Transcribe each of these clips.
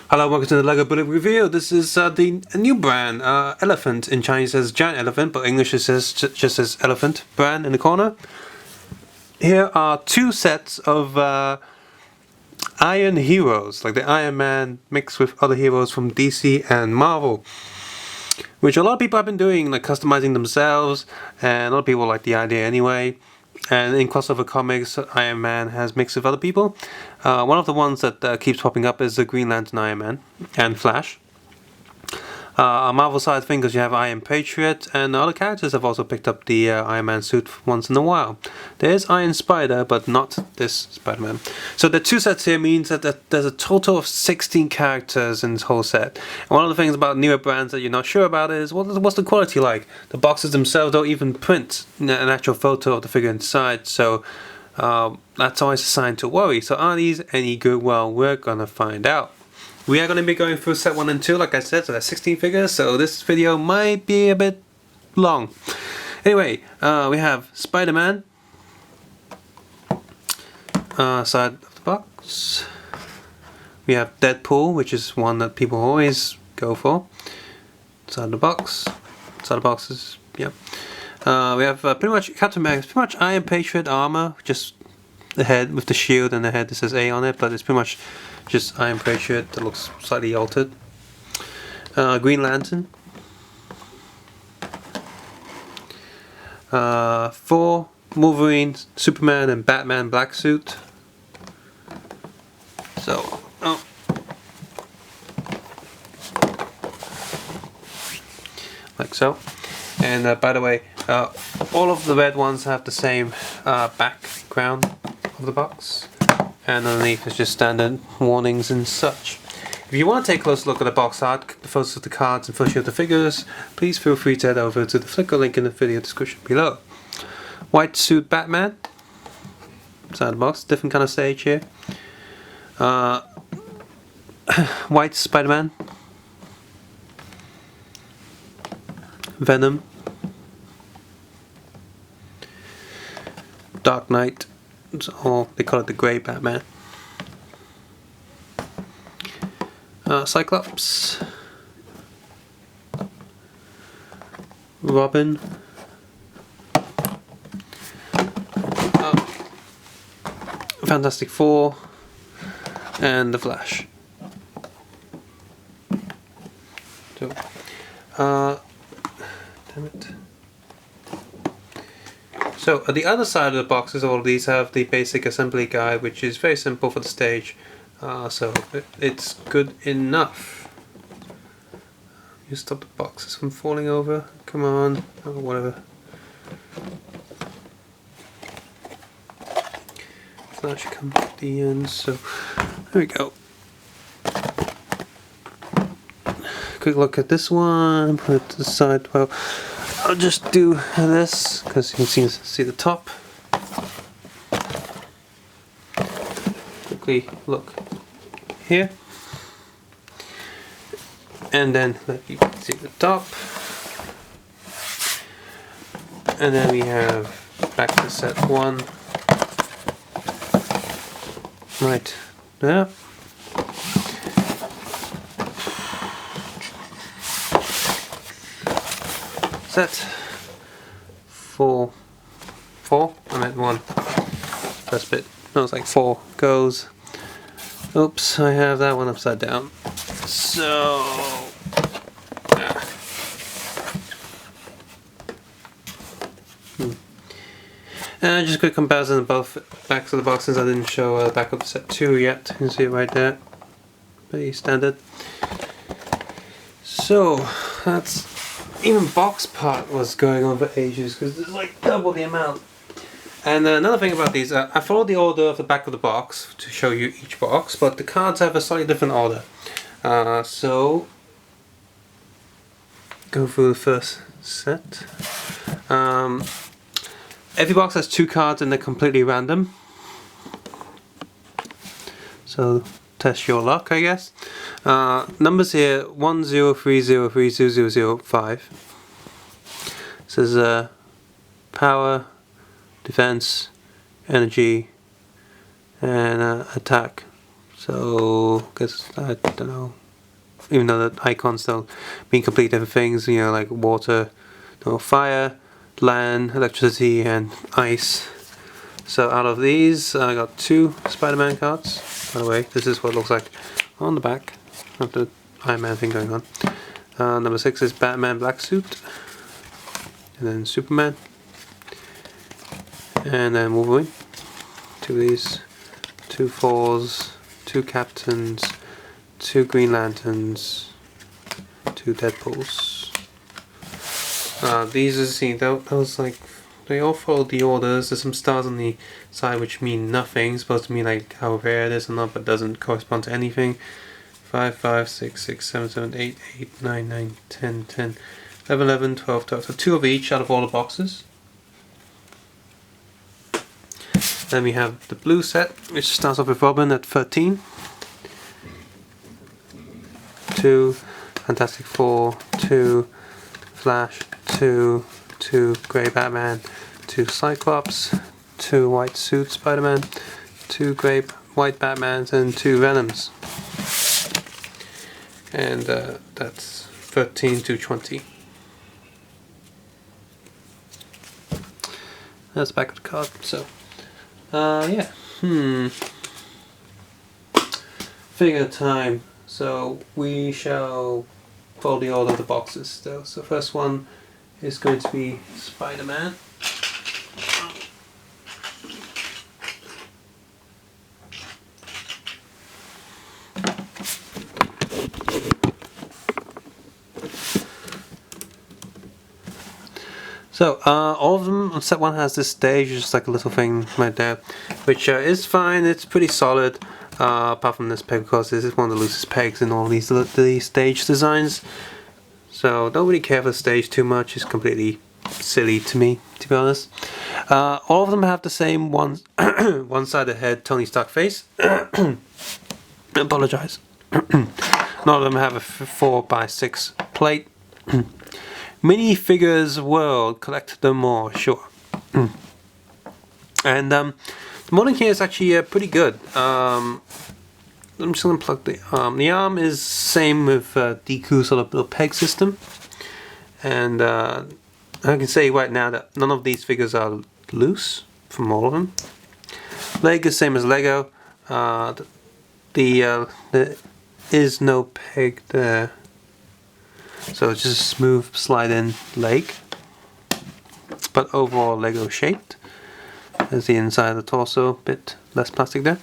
Hello, welcome to the LEGO Bootleg review. This is the new brand, Elephant. In Chinese it says giant elephant, but English it says just says elephant brand in the corner. Here are two sets of Iron heroes, like the Iron Man mixed with other heroes from DC and Marvel, which a lot of people have been doing, like customizing themselves, and a lot of people like the idea anyway. And in CrossOver comics, Iron Man has mixed with other people. One of the ones that keeps popping up is the Green Lantern Iron Man and Flash. On Marvel side of things, you have Iron Patriot, and other characters have also picked up the Iron Man suit once in a while. There is Iron Spider, but not this Spider-Man. So the two sets here means that there's a total of 16 characters in this whole set. And one of the things about newer brands that you're not sure about is what's the quality like. The boxes themselves don't even print an actual photo of the figure inside, so that's always a sign to worry. So are these any good? Well, we're gonna find out. We are going to be going through set 1 and 2, like I said, so that's 16 figures, so this video might be a bit long. Anyway, we have Spider-Man, side of the box. We have Deadpool, which is one that people always go for. Side of the box. Side of the boxes, yeah. We have pretty much Captain America, pretty much Iron Patriot armor, just the head with the shield and the head that says A on it, but it's pretty much just Iron Patriot that looks slightly altered. Green Lantern. Thor, Wolverine, Superman, and Batman black suit. So, like so. And by the way, all of the red ones have the same background of the box, and underneath is just standard warnings and such. If you want to take a closer look at the box art, the photos of the cards and photos of the figures, please feel free to head over to the Flickr link in the video description below. White suit Batman, side of the box, different kind of stage here. White Spider-Man, Venom, Dark Knight, or they call it the Grey Batman. Cyclops, Robin, Fantastic Four, and the Flash. So, damn it. So at the other side of the boxes, all of these have the basic assembly guide, which is very simple for the stage, so it's good enough. You stop the boxes from falling over, come on, or whatever. Flash comes at the end, so there we go. Quick look at this one, put it to the side. Well, I'll just do this because you can see the top. Quickly look here, and then you can see the top. And then we have back to set 1. Right there. Set 4, I meant 1. First bit. No, it's like 4 goes. Oops, I have that one upside down. So, and just a quick comparison of both backs of the boxes. I didn't show the back of set 2 yet. You can see it right there. Pretty standard. So that's. Even box part was going on for ages because there's like double the amount. And another thing about these, I followed the order of the back of the box to show you each box, but the cards have a slightly different order. So, go through the first set. Every box has 2 cards and they're completely random. So, test your luck, I guess. Numbers here 1030300005. Says power, defense, energy, and attack. So, guess I don't know. Even though the icons don't mean completely different things, you know, like water, fire, land, electricity, and ice. So out of these, I got 2 Spider-Man cards. By the way, this is what it looks like on the back of the Iron Man thing going on. Number 6 is Batman Black Suit, and then Superman, and then Wolverine. 2 of these, 2 Thors, 2 Captains, 2 Green Lanterns, 2 Deadpools. These are, see, that was like, they all follow the orders. There's some stars on the side which mean nothing. It's supposed to mean like how rare it is or not, but doesn't correspond to anything. 5, 5, 6, 6, 7, 7, 8, 8, 9, 9, 10, 10, 11, 11, 12, 12. So 2 of each out of all the boxes. Then we have the blue set, which starts off with Robin at 13. 2, Fantastic Four, 2, Flash, 2, 2 Grey Batman, 2 Cyclops, 2 White Suit Spider-Man, 2 Grey White Batmans, and 2 Venoms. And that's 13 to 20. That's the back of the card. So, yeah. Figure time. So we shall follow the order of the boxes still. So first one is going to be Spider-Man. So all of them, set 1 has this stage, just like a little thing right there, which is fine. It's pretty solid. Apart from this peg, of course, this is one of the loosest pegs in all these stage designs. So don't really care for the stage too much. It's completely silly to me, to be honest. All of them have the same one-sided head Tony Stark face. Apologize. None of them have a 4x6 plate. Minifigures World, collect them more, sure. And the modeling here is actually pretty good. I'm just going to plug the arm. The arm is same with Deku's sort of little peg system. And I can say right now that none of these figures are loose from all of them. Leg is same as Lego. There is no peg there. So it's just a smooth slide-in leg, but overall Lego shaped. There's the inside of the torso, a bit less plastic there,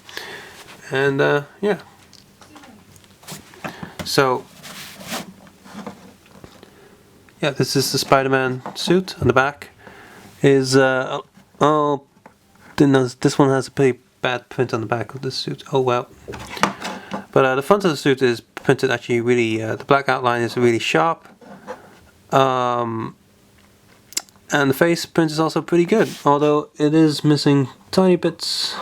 and yeah. So yeah, this is the Spider-Man suit. On the back is this one has a pretty bad print on the back of this suit. Oh well. But the front of the suit is printed actually really, the black outline is really sharp. And the face print is also pretty good, although it is missing tiny bits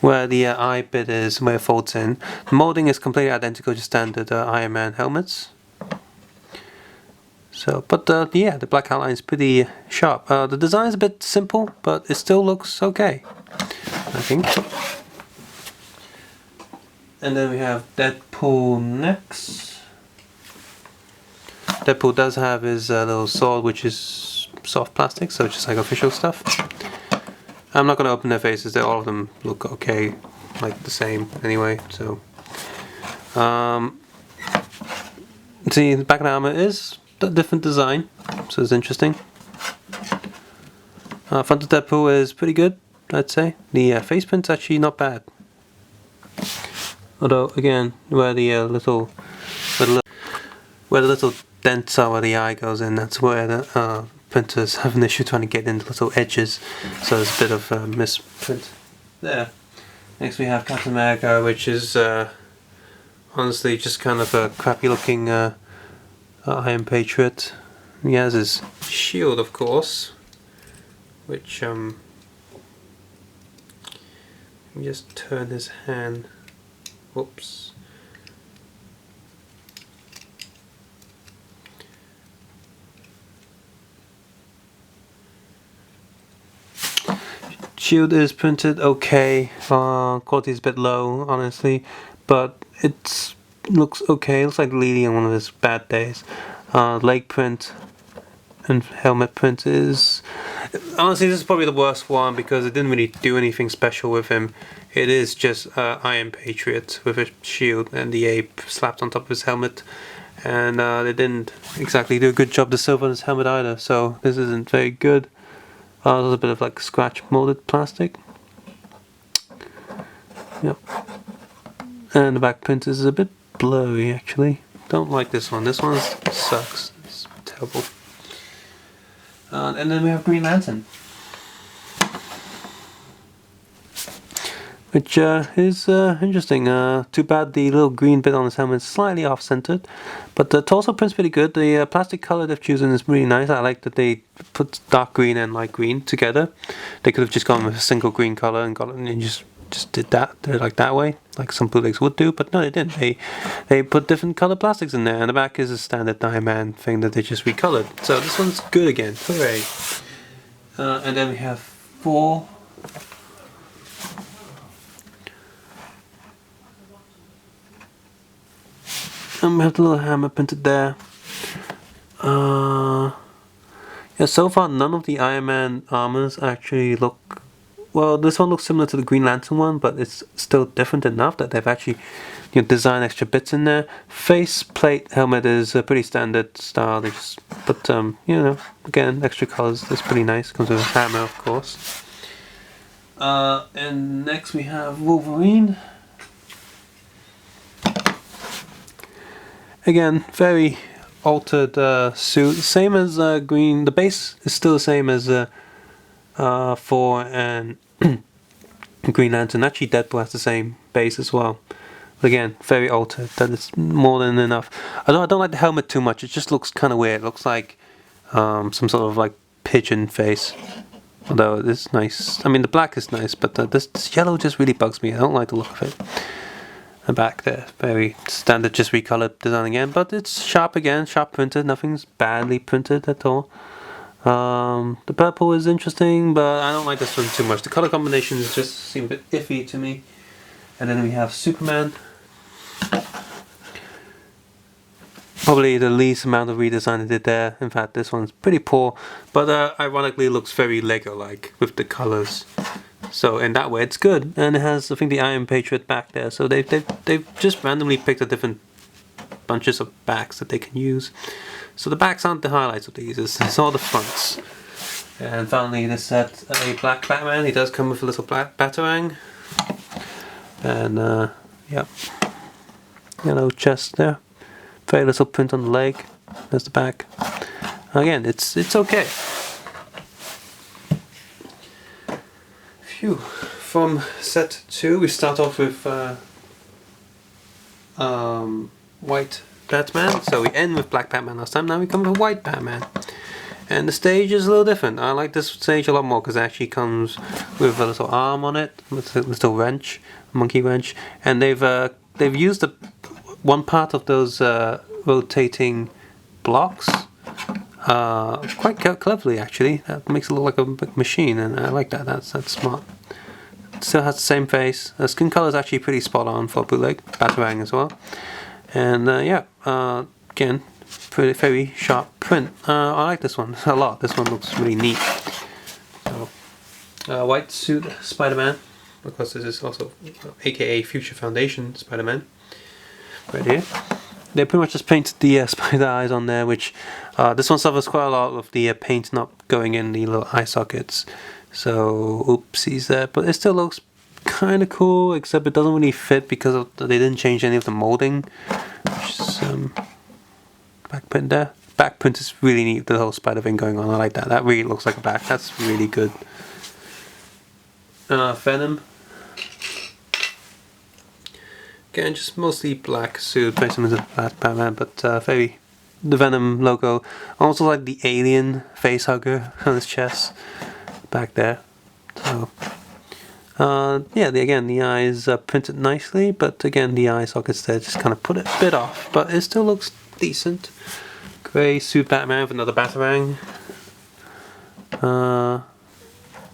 where the eye bit is, where it folds in. The molding is completely identical to standard Iron Man helmets. So, but yeah, the black outline is pretty sharp. The design is a bit simple, but it still looks okay, I think. And then we have Deadpool next. Deadpool does have his little sword, which is soft plastic, so it's just like official stuff. I'm not going to open their faces, all of them look okay, like the same anyway, so. See, the back of the armor is a different design, so it's interesting. Front of Deadpool is pretty good, I'd say. The face print's actually not bad. Although again, where the little dents are where the eye goes in, that's where the printers have an issue trying to get into little edges. So there's a bit of misprint there. Next we have Captain America, which is honestly just kind of a crappy looking Iron Patriot. He has his shield, of course, which let me just turn his hand. Whoops. shield is printed okay. Quality is a bit low, honestly, but it looks okay. It looks like Lily on one of his bad days. Leg print and helmet print is... honestly, this is probably the worst one because it didn't really do anything special with him. It is just Iron Patriot with a shield and the ape slapped on top of his helmet. And they didn't exactly do a good job to silver on his helmet either, so this isn't very good. There's a bit of like scratch molded plastic. Yep. And the back print is a bit blurry actually. Don't like this one. This one sucks. It's terrible. And then we have Green Lantern, which is interesting. Too bad the little green bit on his helmet is slightly off-centered, but the torso print's pretty good. The plastic color they've chosen is really nice. I like that they put dark green and light green together. They could have just gone with a single green color and got it and just did it like that way, like some bootlegs would do, but no, they didn't. They put different color plastics in there, and the back is a standard Diamond Man thing that they just recolored. So this one's good again. Hooray! And then we have 4. And we have the little hammer printed there. Yeah, so far none of the Iron Man armors actually look... well, this one looks similar to the Green Lantern one, but it's still different enough that they've actually designed extra bits in there. Face plate helmet is a pretty standard style. They just put, again, extra colors. That's pretty nice. Comes with a hammer, of course. And next we have Wolverine. Again, very altered suit. Same as Green. The base is still the same as 4 and Green Lantern. Actually, Deadpool has the same base as well. But again, very altered. That is more than enough. I don't like the helmet too much. It just looks kind of weird. It looks like some sort of like pigeon face. Although it is nice. I mean, the black is nice, but this yellow just really bugs me. I don't like the look of it. The back there, very standard, just recolored design again, but it's sharp again, sharp printed. Nothing's badly printed at all. The purple is interesting, but I don't like this one too much. The color combinations just seem a bit iffy to me. And then we have Superman. Probably the least amount of redesign they did there. In fact, this one's pretty poor, but ironically it looks very Lego-like with the colors. So in that way it's good, and it has, I think, the Iron Patriot back there. So they've just randomly picked a different bunches of backs that they can use. So the backs aren't the highlights of these, it's all the fronts. And finally this set, a black Batman. He does come with a little black Batarang. And yep, yellow chest there. Very little print on the leg. There's the back. Again, it's okay. Phew. From set 2 we start off with white Batman. So we end with black Batman last time, now we come with white Batman. And the stage is a little different. I like this stage a lot more because it actually comes with a little arm on it, with a little wrench, a monkey wrench. And they've used one part of those rotating blocks quite cleverly, actually. That makes it look like a big machine, and I like that. That's smart. It still has the same face. The skin color is actually pretty spot on for Bootleg. Batarang as well. And yeah, again, very sharp print. I like this one a lot. This one looks really neat. So, white suit Spider-Man. Of course, this is also AKA Future Foundation Spider-Man. Right here. They pretty much just painted the spider eyes on there, which this one suffers quite a lot with the paint not going in the little eye sockets. So, oopsies there. But it still looks kind of cool, except it doesn't really fit because they didn't change any of the molding. Which is, back print there. Back print is really neat, the whole spider thing going on. I like that. That really looks like a back. That's really good. Venom. Again, just mostly black suit, very similar to Black Batman, but the Venom logo. Also like the alien face hugger on his chest back there. So yeah, again, the eyes are printed nicely, but again, the eye sockets there just kind of put it a bit off, but it still looks decent. Grey suit Batman with another Batarang.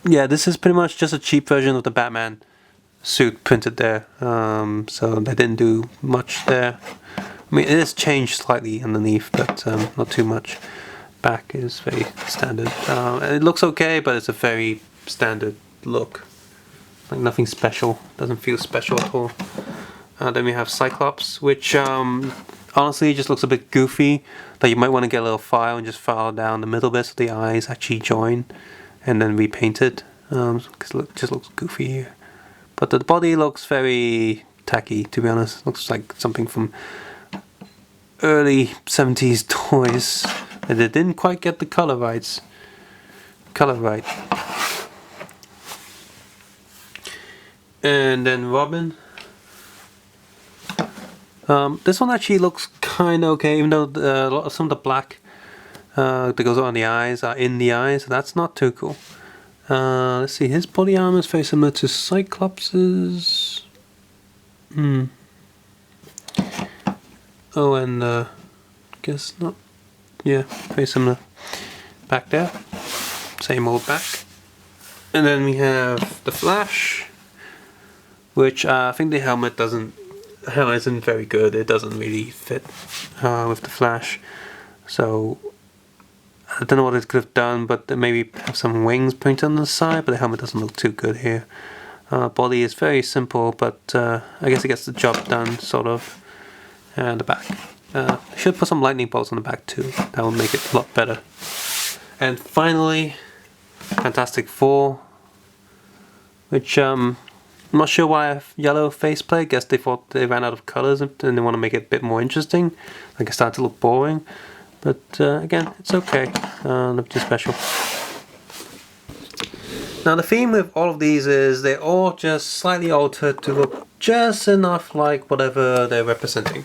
yeah, this is pretty much just a cheap version of the Batman suit printed there. So they didn't do much there. I mean, it is changed slightly underneath, but not too much. Back is very standard. It looks okay, but it's a very standard look. Like nothing special. Doesn't feel special at all. Then we have Cyclops, which honestly just looks a bit goofy. That you might want to get a little file and just file down the middle bit so the eyes actually join, and then repaint it. Because it just looks goofy here. But the body looks very tacky, to be honest. Looks like something from early 70s toys. And they didn't quite get the color right. And then Robin. This one actually looks kind of okay, even though some of the black that goes on the eyes are in the eyes. So that's not too cool. Let's see, his body armor is very similar to Cyclops's. Oh, and guess not. Yeah, very similar. Back there, same old back. And then we have the Flash, which I think the helmet isn't very good. It doesn't really fit with the Flash. So I don't know what it could have done, but maybe have some wings printed on the side, but the helmet doesn't look too good here. Body is very simple, but I guess it gets the job done, sort of. And the back. Should put some lightning bolts on the back too. That will make it a lot better. And finally, Fantastic Four, which I'm not sure why I have yellow faceplate. Guess they thought they ran out of colors and they want to make it a bit more interesting. Like it started to look boring. But again, it's okay. Nothing too special. Now the theme with all of these is they're all just slightly altered to look just enough like whatever they're representing.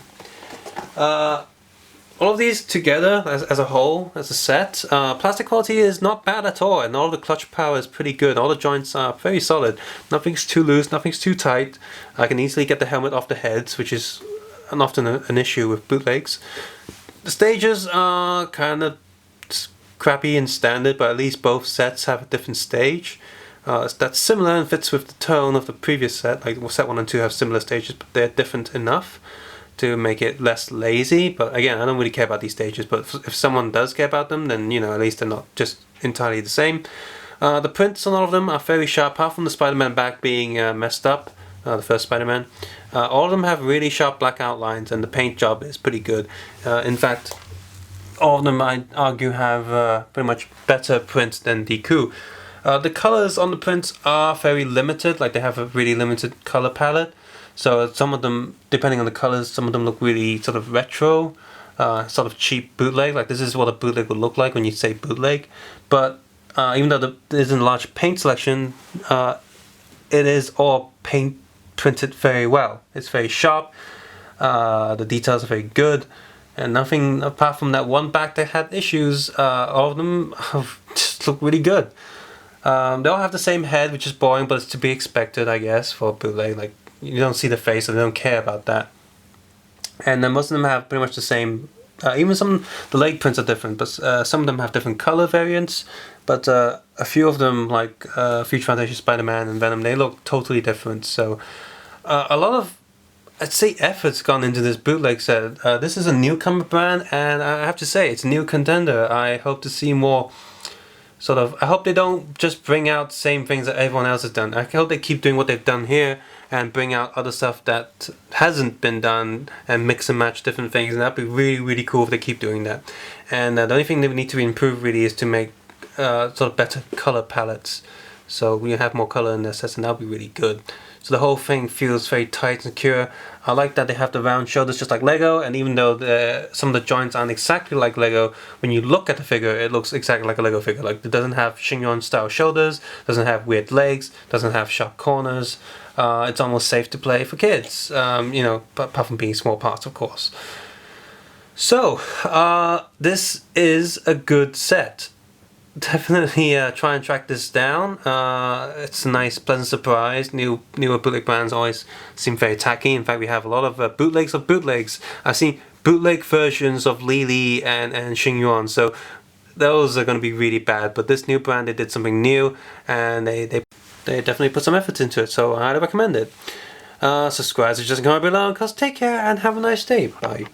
All of these together as a whole, as a set, plastic quality is not bad at all, and all the clutch power is pretty good. All the joints are very solid. Nothing's too loose, nothing's too tight. I can easily get the helmet off the heads, which is often an issue with bootlegs. The stages are kind of crappy and standard, but at least both sets have a different stage. That's similar and fits with the tone of the previous set. Like set 1 and 2 have similar stages, but they're different enough to make it less lazy. But again, I don't really care about these stages, but if someone does care about them, then at least they're not just entirely the same. The prints on all of them are very sharp, apart from the Spider-Man back being messed up, the first Spider-Man. All of them have really sharp black outlines, and the paint job is pretty good. In fact, all of them, I argue, have pretty much better prints than Deku. The colors on the prints are very limited, like they have a really limited color palette. So some of them, depending on the colors, some of them look really sort of retro, sort of cheap bootleg. Like this is what a bootleg would look like when you say bootleg. But even though there isn't a large paint selection, it is all paint printed very well. It's very sharp. The details are very good, and nothing apart from that one back that had issues. All of them just look really good. They all have the same head, which is boring, but it's to be expected, I guess, for bootleg. Like you don't see the face, so they don't care about that. And then most of them have pretty much the same. Even the leg prints are different, but some of them have different color variants. But a few of them, like Future Foundation Spider-Man and Venom, they look totally different. So a lot of, I'd say, effort's gone into this bootleg set. This is a newcomer brand, and I have to say, it's a new contender. I hope to see more. I hope they don't just bring out the same things that everyone else has done. I hope they keep doing what they've done here and bring out other stuff that hasn't been done and mix and match different things. And that'd be really, really cool if they keep doing that. And the only thing that we need to improve really is to make sort of better color palettes. So we have more color in their sets, and that'll be really good. So the whole thing feels very tight and secure. I like that they have the round shoulders just like Lego, and even though some of the joints aren't exactly like Lego, when you look at the figure, it looks exactly like a Lego figure. Like it doesn't have Shin-Yon style shoulders, doesn't have weird legs, doesn't have sharp corners. It's almost safe to play for kids, apart from being small parts, of course. So, this is a good set. Definitely try and track this down. It's a nice, pleasant surprise. Newer bootleg brands always seem very tacky. In fact, we have a lot of bootlegs of bootlegs. I've seen bootleg versions of Lily and Shin-Yuan. So those are going to be really bad. But this new brand, they did something new, and they definitely put some effort into it. So I highly recommend it. Subscribe, suggesting comment below, cause take care and have a nice day. Bye.